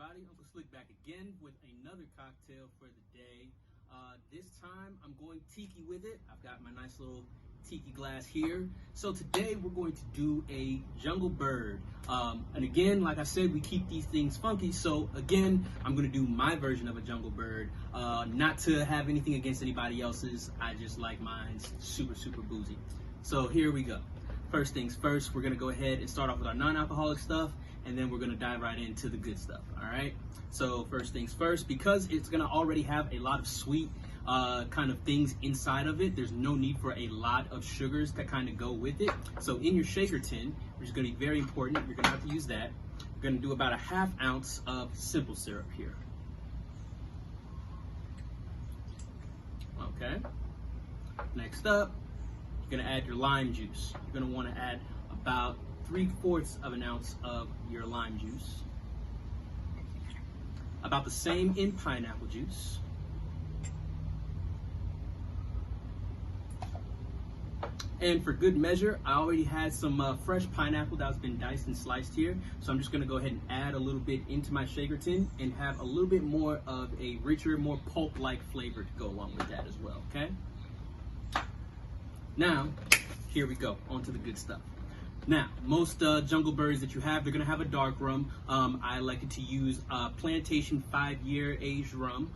everybody, Uncle Slick back again with another cocktail for the day. This time I'm going tiki with it. I've got my nice little tiki glass here. So today we're going to do a jungle bird. And again, like I said, we keep these things funky. So again, I'm going to do my version of a jungle bird. Not to have anything against anybody else's. I just like mine's super boozy. So here we go. First things first, we're going to go ahead and start off with our non-alcoholic stuff, and then we're going to dive right into the good stuff. All right, so first things first, because it's going to already have a lot of sweet kind of things inside of it, there's no need for a lot of sugars that kind of go with it. So in your shaker tin, which is going to be very important, you're going to have to use that. We're going to do about a ½ ounce of simple syrup here. Okay, next up, you're going to add your lime juice. You're going to want to add about 3/4 of an ounce of your lime juice. About the same in pineapple juice. And for good measure, I already had some fresh pineapple that's been diced and sliced here. So I'm just going to go ahead and add a little bit into my shaker tin and have a little bit more of a richer, more pulp-like flavor to go along with that as well, okay? Now, here we go, on to the good stuff. Now, most jungle birds that you have, they're going to have a dark rum. I elected to use Plantation 5-year aged rum.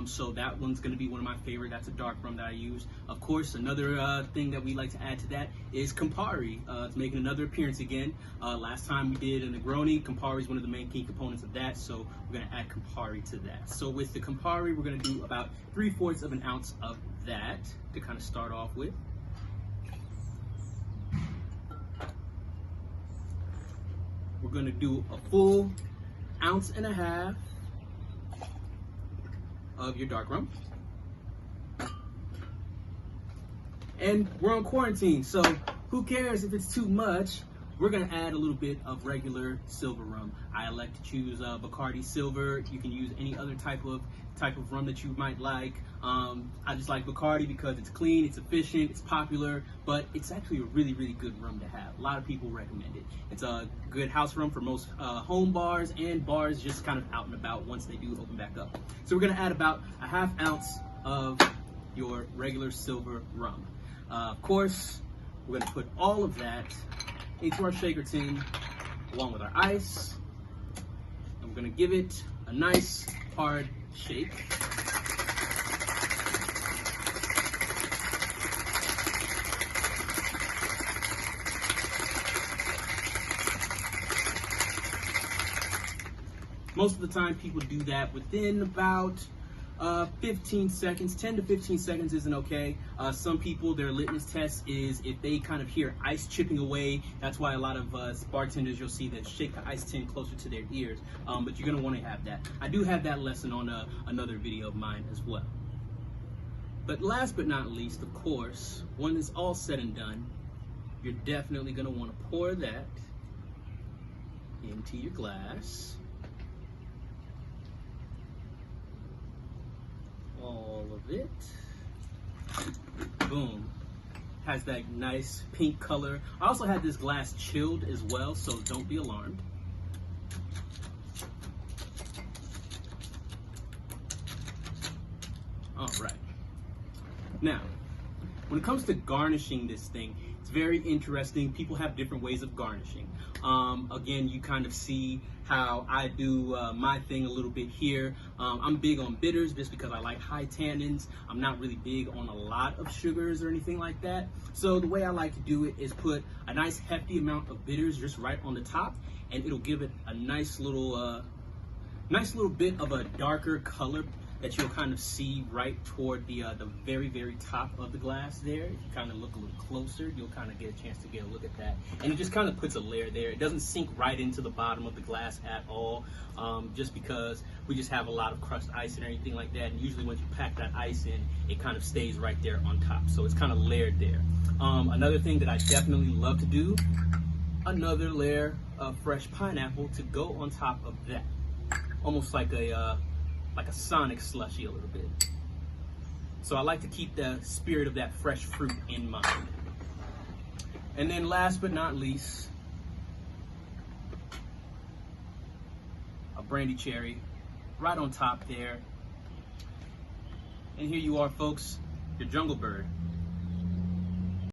So that one's going to be one of my favorite. That's a dark rum that I use. Of course, another thing that we like to add to that is Campari. It's making another appearance again. Last time we did a Negroni. Campari is one of the main key components of that. So we're going to add Campari to that. So with the Campari, we're going to do about 3/4 of an ounce of that to kind of start off with. We're going to do a full 1.5 ounces of your dark rum. And we're on quarantine, so who cares if it's too much? We're going to add a little bit of regular silver rum. I elect to choose Bacardi Silver. You can use any other type of rum that you might like. I just like Bacardi because it's clean, it's efficient, it's popular, but it's actually a really good rum to have. A lot of people recommend it. It's a good house rum for most home bars and bars just kind of out and about once they do open back up. So we're going to add about a ½ ounce of your regular silver rum. Of course, we're going to put all of that into our shaker tin along with our ice, and we're going to give it a nice hard shake. Most of the time people do that within about 15 seconds. 10 to 15 seconds isn't okay. Some people, their litmus test is if they kind of hear ice chipping away. That's why a lot of bartenders, you'll see that shake the ice tin closer to their ears. But you're going to want to have that. I do have that lesson on another video of mine as well. But last but not least, of course, when it's all said and done, you're definitely going to want to pour that into your glass. All of it. Boom. Has that nice pink color. I also had this glass chilled as well, so don't be alarmed. All right. Now, when it comes to garnishing this thing, it's very interesting. People have different ways of garnishing. Again, you kind of see how I do my thing a little bit here. I'm big on bitters just because I like high tannins. I'm not really big on a lot of sugars or anything like that. So the way I like to do it is put a nice hefty amount of bitters just right on the top, and it'll give it a nice little bit of a darker color that you'll kind of see right toward the very top of the glass there. If you kind of look a little closer, you'll kind of get a chance to get a look at that. And it just kind of puts a layer there. It doesn't sink right into the bottom of the glass at all, just because we just have a lot of crushed ice and everything like that. And usually once you pack that ice in, it kind of stays right there on top. So it's kind of layered there. Another thing that I definitely love to do, another layer of fresh pineapple to go on top of that. Almost like a Sonic slushie a little bit. So I like to keep the spirit of that fresh fruit in mind. And then last but not least, a brandy cherry right on top there. And here you are, folks, your jungle bird.